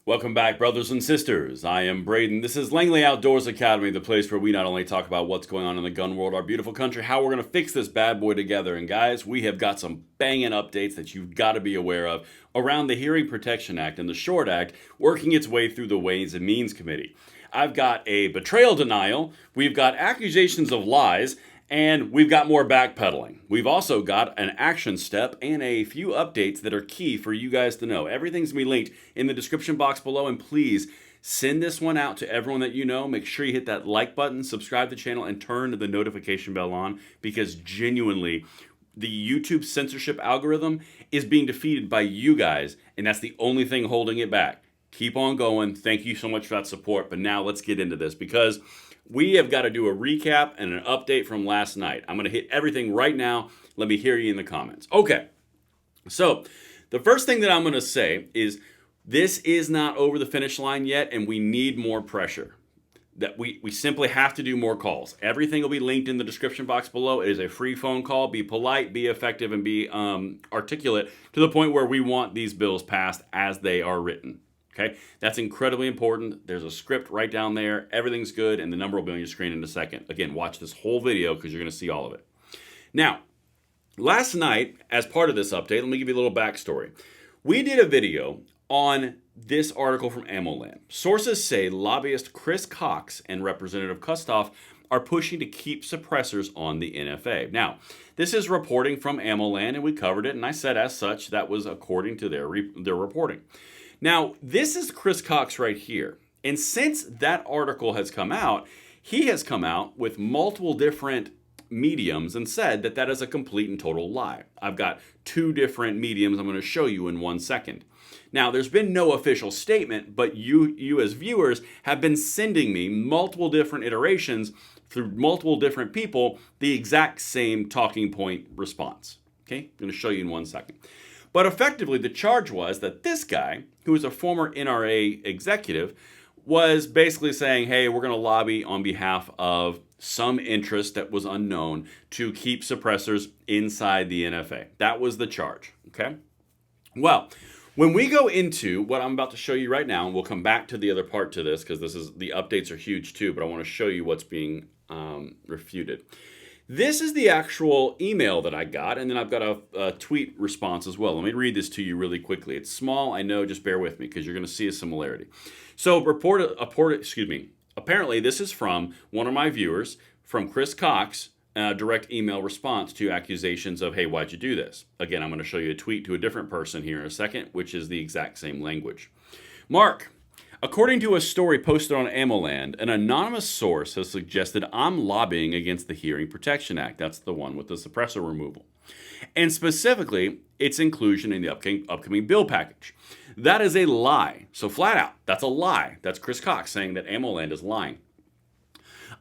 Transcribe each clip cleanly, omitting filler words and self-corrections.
Welcome back, brothers and sisters. I am Braden. This is Langley Outdoors Academy, the place where we not only talk about what's going on in the gun world, our beautiful country, how we're going to fix this bad boy together. And guys, we have got some banging updates that you've got to be aware of around the Hearing Protection Act and the SHORT Act working its way through the Ways and Means Committee. I've got a betrayal denial, we've got accusations of lies, and we've got more backpedaling. We've also got an action step and a few updates that are key for you guys to know. Everything's going to be linked in the description box below, and please send this one out to everyone that you know. Make sure you hit that like button, subscribe to the channel, and turn the notification bell on, because genuinely, the YouTube censorship algorithm is being defeated by you guys, and that's the only thing holding it back. Keep on going. Thank you so much for that support. But now let's get into this, because we have got to do a recap and an update from last night. I'm going to hit everything right now. Let me hear you in the comments. Okay, so the first thing that I'm going to say is this is not over the finish line yet, and we need more pressure. That we simply have to do more calls. Everything will be linked in the description box below. It is a free phone call. Be polite, be effective, and be articulate to the point where we want these bills passed as they are written. Okay, that's incredibly important. There's a script right down there. Everything's good, and the number will be on your screen in a second. Again, watch this whole video because you're going to see all of it. Now, last night, as part of this update, let me give you a little backstory. We did a video on this article from AmmoLand. Sources say lobbyist Chris Cox and Representative Kustoff are pushing to keep suppressors on the NFA. Now, this is reporting from AmmoLand, and we covered it, and I said as such that was according to their reporting. Now, this is Chris Cox right here. And since that article has come out, he has come out with multiple different mediums and said that that is a complete and total lie. I've got two different mediums I'm going to show you in 1 second. Now, there's been no official statement, but you as viewers have been sending me multiple different iterations through multiple different people, the exact same talking point response. Okay, I'm going to show you in 1 second. But effectively, the charge was that this guy, who is a former NRA executive, was basically saying, hey, we're going to lobby on behalf of some interest that was unknown to keep suppressors inside the NFA. That was the charge, okay? Well, when we go into what I'm about to show you right now, and we'll come back to the other part to this, because the updates are huge too, but I want to show you what's being refuted. This is the actual email that I got, and then I've got a tweet response as well. Let me read this to you really quickly. It's small, I know, just bear with me, because you're going to see a similarity. So, apparently this is from one of my viewers, from Chris Cox, a direct email response to accusations of, hey, why'd you do this? Again, I'm going to show you a tweet to a different person here in a second, which is the exact same language. Mark, according to a story posted on AmmoLand, an anonymous source has suggested I'm lobbying against the Hearing Protection Act. That's the one with the suppressor removal. And specifically, its inclusion in the upcoming bill package. That is a lie. So flat out, that's a lie. That's Chris Cox saying that AmmoLand is lying.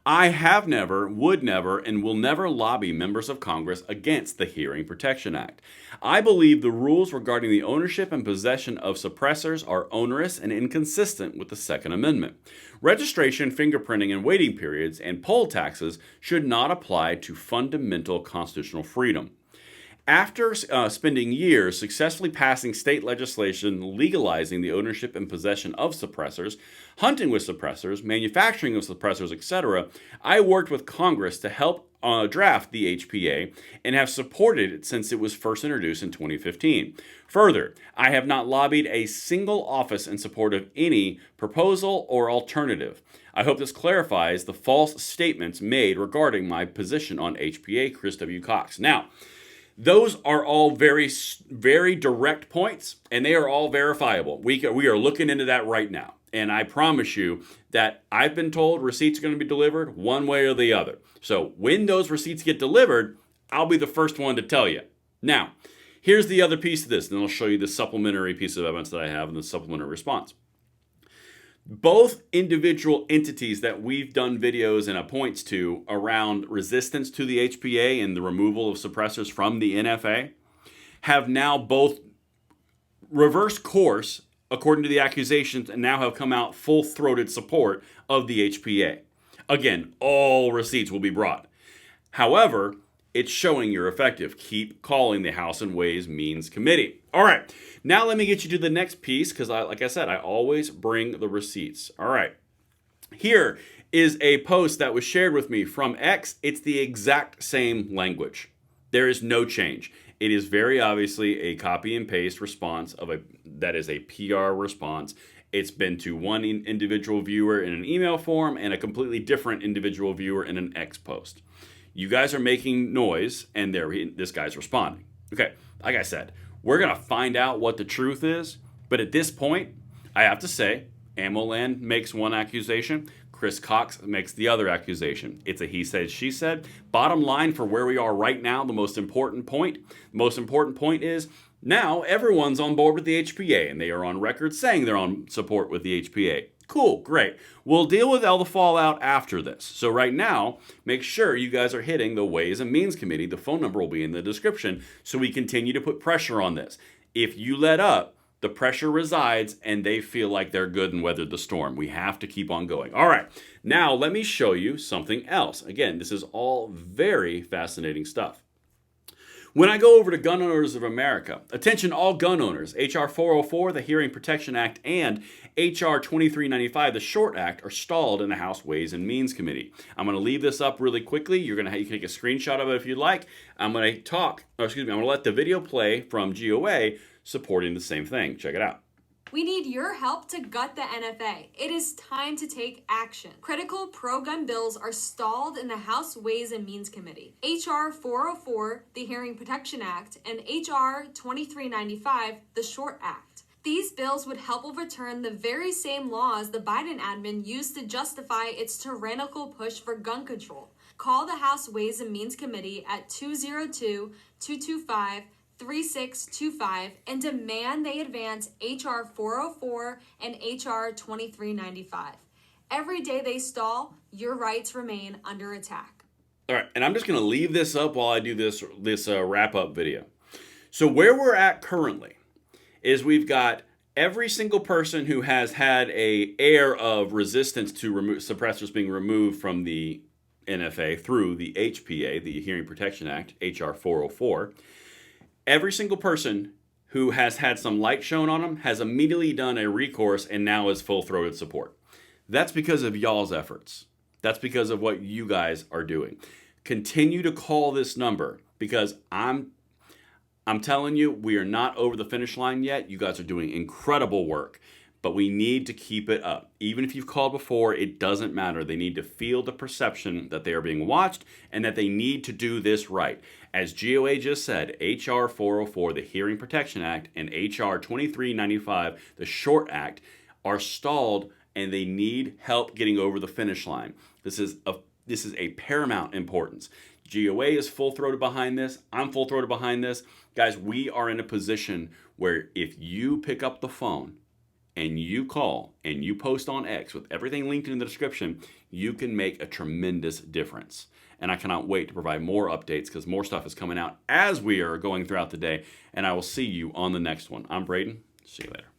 I have never, would never, and will never lobby members of Congress against the Hearing Protection Act. I believe the rules regarding the ownership and possession of suppressors are onerous and inconsistent with the Second Amendment. Registration, fingerprinting, and waiting periods and poll taxes should not apply to fundamental constitutional freedom. After spending years successfully passing state legislation legalizing the ownership and possession of suppressors, hunting with suppressors, manufacturing of suppressors, etc., I worked with Congress to help draft the HPA and have supported it since it was first introduced in 2015. Further, I have not lobbied a single office in support of any proposal or alternative. I hope this clarifies the false statements made regarding my position on HPA, Chris W. Cox. Now, those are all very, very direct points, and they are all verifiable. We are looking into that right now. And I promise you that I've been told receipts are going to be delivered one way or the other. So when those receipts get delivered, I'll be the first one to tell you. Now, here's the other piece of this, and I'll show you the supplementary piece of evidence that I have in the supplementary response. Both individual entities that we've done videos and points to around resistance to the HPA and the removal of suppressors from the NFA have now both reversed course according to the accusations and now have come out full-throated support of the HPA. Again, all receipts will be brought. However, it's showing you're effective. Keep calling the House and Ways Means Committee. All right, now let me get you to the next piece because, like I said, I always bring the receipts. All right, here is a post that was shared with me from X. It's the exact same language. There is no change. It is very obviously a copy and paste response that is a PR response. It's been to one individual viewer in an email form and a completely different individual viewer in an X post. You guys are making noise, and this guy's responding. Okay, like I said, we're going to find out what the truth is, but at this point, I have to say, AmmoLand makes one accusation, Chris Cox makes the other accusation. It's a he said, she said. Bottom line for where we are right now, the most important point is now everyone's on board with the HPA, and they are on record saying they're on support with the HPA. Cool, great. We'll deal with all the fallout after this. So right now, make sure you guys are hitting the Ways and Means Committee. The phone number will be in the description so we continue to put pressure on this. If you let up, the pressure resides and they feel like they're good and weathered the storm. We have to keep on going. All right, now let me show you something else. Again, this is all very fascinating stuff. When I go over to Gun Owners of America, attention all gun owners, H.R. 404, the Hearing Protection Act, and H.R. 2395, the Short Act, are stalled in the House Ways and Means Committee. I'm going to leave this up really quickly. You can take a screenshot of it if you'd like. I'm going to let the video play from GOA supporting the same thing. Check it out. We need your help to gut the NFA. It is time to take action. Critical pro-gun bills are stalled in the House Ways and Means Committee. H.R. 404, the Hearing Protection Act, and H.R. 2395, the Short Act. These bills would help overturn the very same laws the Biden admin used to justify its tyrannical push for gun control. Call the House Ways and Means Committee at 202-225-3625 and demand they advance H.R. 404 and H.R. 2395. Every day they stall, your rights remain under attack. All right, and I'm just going to leave this up while I do this wrap-up video. So where we're at currently is we've got every single person who has had an air of resistance to suppressors being removed from the NFA through the HPA, the Hearing Protection Act, H.R. 404. Every single person who has had some light shown on them has immediately done a recourse and now is full-throated support. That's because of y'all's efforts. That's because of what you guys are doing. Continue to call this number because I'm telling you, we are not over the finish line yet. You guys are doing incredible work, but we need to keep it up. Even if you've called before, it doesn't matter. They need to feel the perception that they are being watched and that they need to do this right. As GOA just said, H.R. 404, the Hearing Protection Act, and H.R. 2395, the Short Act, are stalled and they need help getting over the finish line. This is a paramount importance. GOA is full-throated behind this. I'm full-throated behind this. Guys, we are in a position where if you pick up the phone and you call and you post on X with everything linked in the description, you can make a tremendous difference. And I cannot wait to provide more updates because more stuff is coming out as we are going throughout the day. And I will see you on the next one. I'm Braden. See you later.